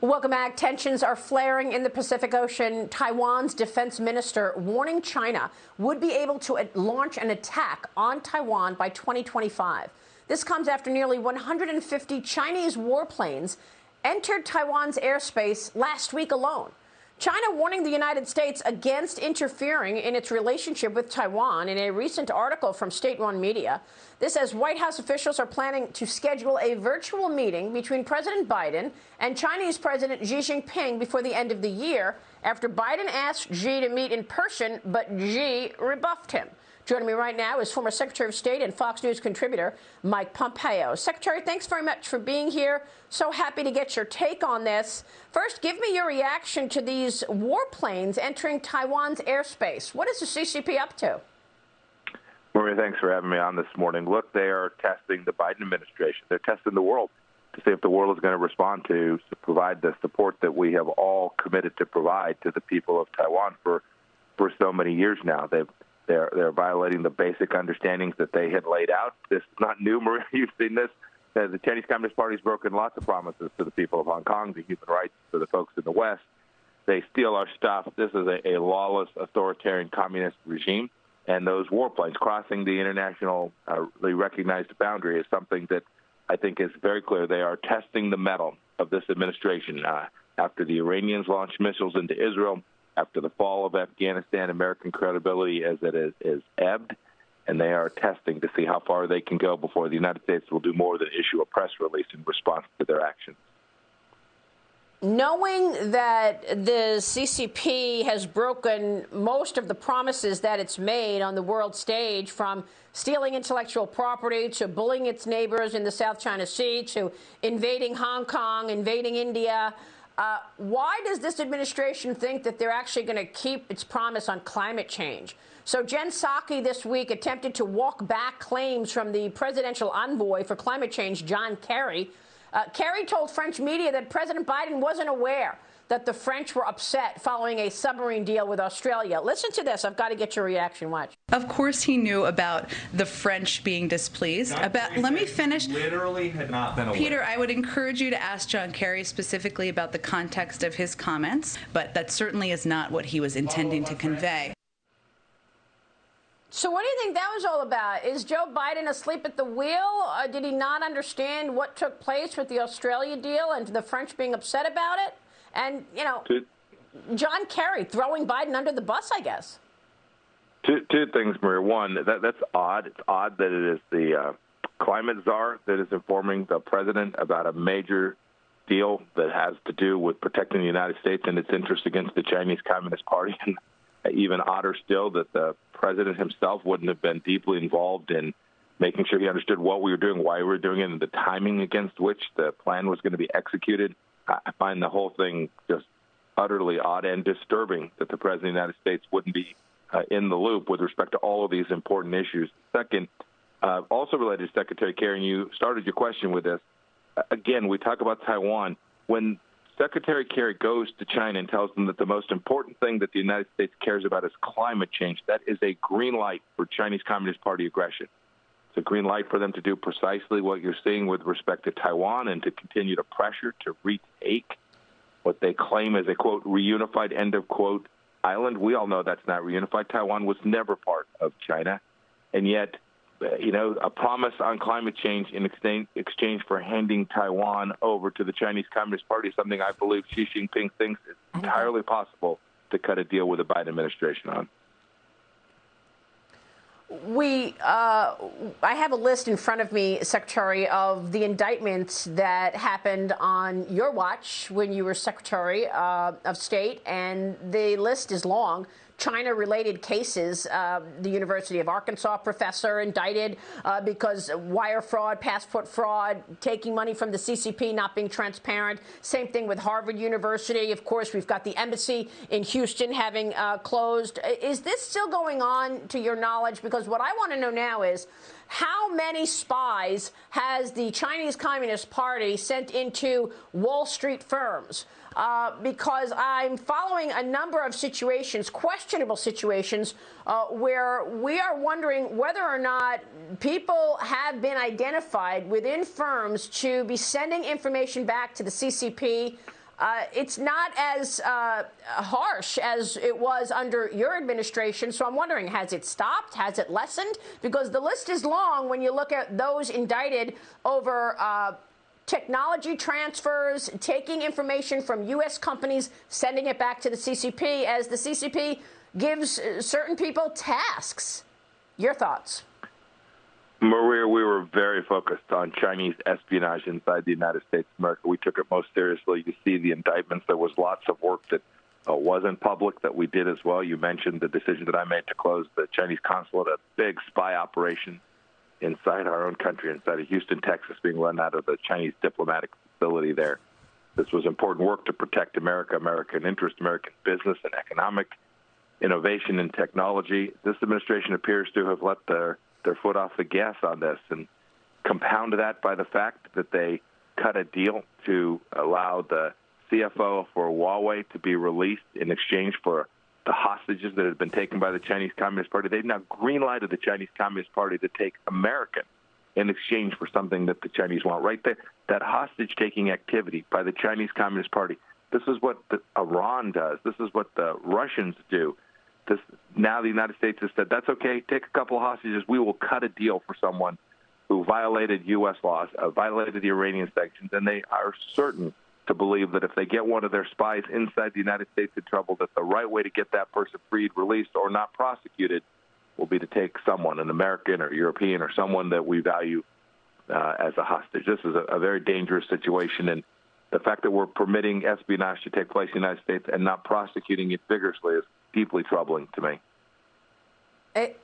Welcome back. Tensions are flaring in the Pacific Ocean. Taiwan's defense minister warning China would be able to launch an attack on Taiwan by 2025. This comes after nearly 150 Chinese warplanes entered Taiwan's airspace last week alone. China warning the United States against interfering in its relationship with Taiwan in a recent article from state-run media. This as White House officials are planning to schedule a virtual meeting between President Biden and Chinese President Xi Jinping before the end of the year, after Biden asked Xi to meet in person, but Xi rebuffed him. Joining me right now is former Secretary of State and Fox News contributor Mike Pompeo. Secretary, thanks very much for being here. So happy to get your take on this. First, give me your reaction to these warplanes entering Taiwan's airspace. What is the CCP up to? Maria, thanks for having me on this morning. Look, they are testing the Biden administration. They're testing the world to see if the world is going to respond to provide the support that we have all committed to provide to the people of Taiwan for so many years now. They're violating the basic understandings that they had laid out. This is not new, Maria. You've seen this. The Chinese Communist Party has broken lots of promises to the people of Hong Kong, the human rights for the folks in the West. They steal our stuff. This is a lawless, authoritarian communist regime. And those warplanes crossing the internationally recognized boundary is something that I think is very clear. They are testing the mettle of this administration. After the Iranians launched missiles into Israel, after the fall of Afghanistan, American credibility as it is ebbed, and they are testing to see how far they can go before the United States will do more than issue a press release in response to their actions. Knowing that the CCP has broken most of the promises that it's made on the world stage, from stealing intellectual property to bullying its neighbors in the South China Sea to invading Hong Kong, invading India, why does this administration think that they're actually going to keep its promise on climate change? So Jen Psaki this week attempted to walk back claims from the presidential envoy for climate change, John Kerry. Kerry told French media that President Biden wasn't aware that the French were upset following a submarine deal with Australia. Listen to this. I've got to get your reaction. Watch. Of course he knew about the French being displeased. Let me finish. Literally had not been aware. Peter, I would encourage you to ask John Kerry specifically about the context of his comments, but that certainly is not what he was intending to convey. So what do you think that was all about? Is Joe Biden asleep at the wheel? Did he not understand what took place with the Australia deal and the French being upset about it? And, you know, John Kerry throwing Biden under the bus, I guess. Two things, Maria. One, that's odd. It's odd that it is the climate czar that is informing the president about a major deal that has to do with protecting the United States and its interests against the Chinese Communist Party. And even odder still that the president himself wouldn't have been deeply involved in making sure he understood what we were doing, why we were doing it, and the timing against which the plan was going to be executed. I find the whole thing just utterly odd and disturbing that the President of the United States wouldn't be in the loop with respect to all of these important issues. Second, also related to Secretary Kerry, and you started your question with this. Again, we talk about Taiwan. When Secretary Kerry goes to China and tells them that the most important thing that the United States cares about is climate change, that is a green light for Chinese Communist Party aggression. It's a green light for them to do precisely what you're seeing with respect to Taiwan and to continue to pressure to retake what they claim is a, quote, reunified, end of quote, island. We all know that's not reunified. Taiwan was never part of China. And yet, a promise on climate change in exchange for handing Taiwan over to the Chinese Communist Party is something I believe Xi Jinping thinks is entirely possible to cut a deal with the Biden administration on. I have a list in front of me, Secretary, of the indictments that happened on your watch when you were Secretary of State, and the list is long. China-related cases, the University of Arkansas professor indicted because wire fraud, passport fraud, taking money from the CCP, not being transparent. Same thing with Harvard University. Of course, we've got the embassy in Houston having closed. Is this still going on, to your knowledge? Because what I want to know now is, how many spies has the Chinese Communist Party sent into Wall Street firms? Because I'm following a number of situations, questionable situations, where we are wondering whether or not people have been identified within firms to be sending information back to the CCP it's not as harsh as it was under your administration. So I'm wondering, has it stopped? Has it lessened? Because the list is long when you look at those indicted over technology transfers, taking information from U.S. companies, sending it back to the CCP, as the CCP gives certain people tasks. Your thoughts? Maria, we were very focused on Chinese espionage inside the United States of America. We took it most seriously. You see the indictments. There was lots of work that wasn't public that we did as well. You mentioned the decision that I made to close the Chinese consulate, a big spy operation inside our own country, inside of Houston, Texas, being run out of the Chinese diplomatic facility there. This was important work to protect America, American interest, American business and economic innovation and technology. This administration appears to have let their foot off the gas on this, and compound that by the fact that they cut a deal to allow the CFO for Huawei to be released in exchange for the hostages that had been taken by the Chinese Communist Party. They've now green-lighted the Chinese Communist Party to take American in exchange for something that the Chinese want. Right there, that hostage-taking activity by the Chinese Communist Party, this is what Iran does. This is what the Russians do. Now the United States has said, that's okay, take a couple of hostages. We will cut a deal for someone who violated U.S. laws, violated the Iranian sanctions, and they are certain to believe that if they get one of their spies inside the United States in trouble, that the right way to get that person freed, released, or not prosecuted will be to take someone, an American or European or someone that we value as a hostage. This is a very dangerous situation, and the fact that we're permitting espionage to take place in the United States and not prosecuting it vigorously is deeply troubling to me.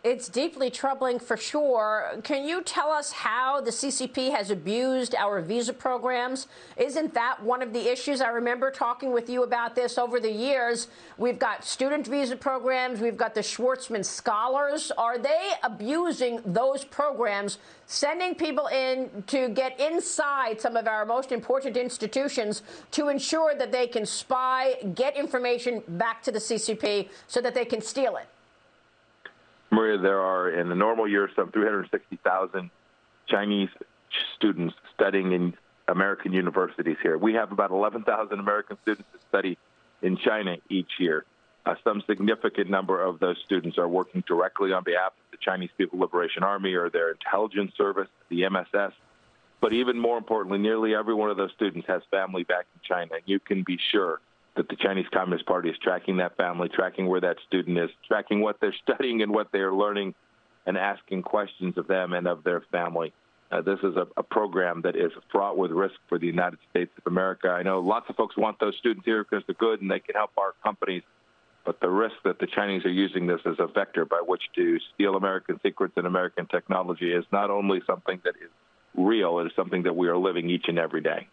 It's deeply troubling for sure. Can you tell us how the CCP has abused our visa programs? Isn't that one of the issues? I remember talking with you about this over the years. We've got student visa programs. We've got the Schwartzman Scholars. Are they abusing those programs, sending people in to get inside some of our most important institutions to ensure that they can spy, get information back to the CCP so that they can steal it? Maria, there are, in the normal year, some 360,000 Chinese students studying in American universities here. We have about 11,000 American students that study in China each year. Some significant number of those students are working directly on behalf of the Chinese People's Liberation Army or their intelligence service, the MSS. But even more importantly, nearly every one of those students has family back in China. And you can be sure that the Chinese Communist Party is tracking that family, tracking where that student is, tracking what they're studying and what they are learning, and asking questions of them and of their family. This is a program that is fraught with risk for the United States of America. I know lots of folks want those students here because they're good and they can help our companies, but the risk that the Chinese are using this as a vector by which to steal American secrets and American technology is not only something that is real, it is something that we are living each and every day.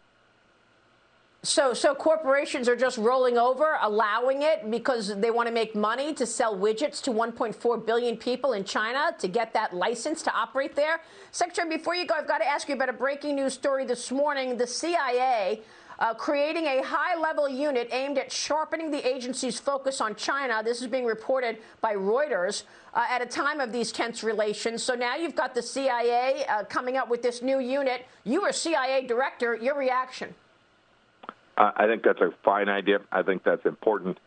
So corporations are just rolling over, allowing it because they want to make money to sell widgets to 1.4 billion people in China to get that license to operate there. Secretary, before you go, I've got to ask you about a breaking news story this morning. The CIA creating a high-level unit aimed at sharpening the agency's focus on China. This is being reported by Reuters at a time of these tense relations. So now you've got the CIA coming up with this new unit. You were CIA director. Your reaction? I think that's a fine idea. I think that's important.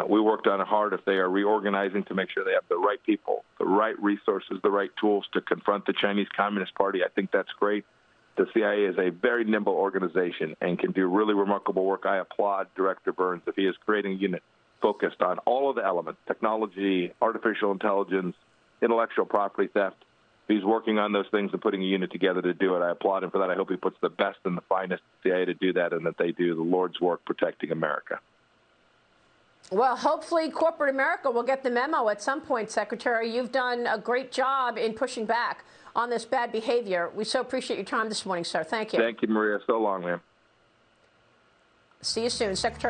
We worked on it hard. If they are reorganizing to make sure they have the right people, the right resources, the right tools to confront the Chinese Communist Party, I think that's great. The CIA is a very nimble organization and can do really remarkable work. I applaud Director Burns if he is creating a unit focused on all of the elements, technology, artificial intelligence, intellectual property theft. He's working on those things and putting a unit together to do it. I applaud him for that. I hope he puts the best and the finest CIA to do that and that they do the Lord's work protecting America. Well, hopefully corporate America will get the memo at some point, Secretary. You've done a great job in pushing back on this bad behavior. We so appreciate your time this morning, sir. Thank you. Thank you, Maria. So long, ma'am. See you soon, Secretary.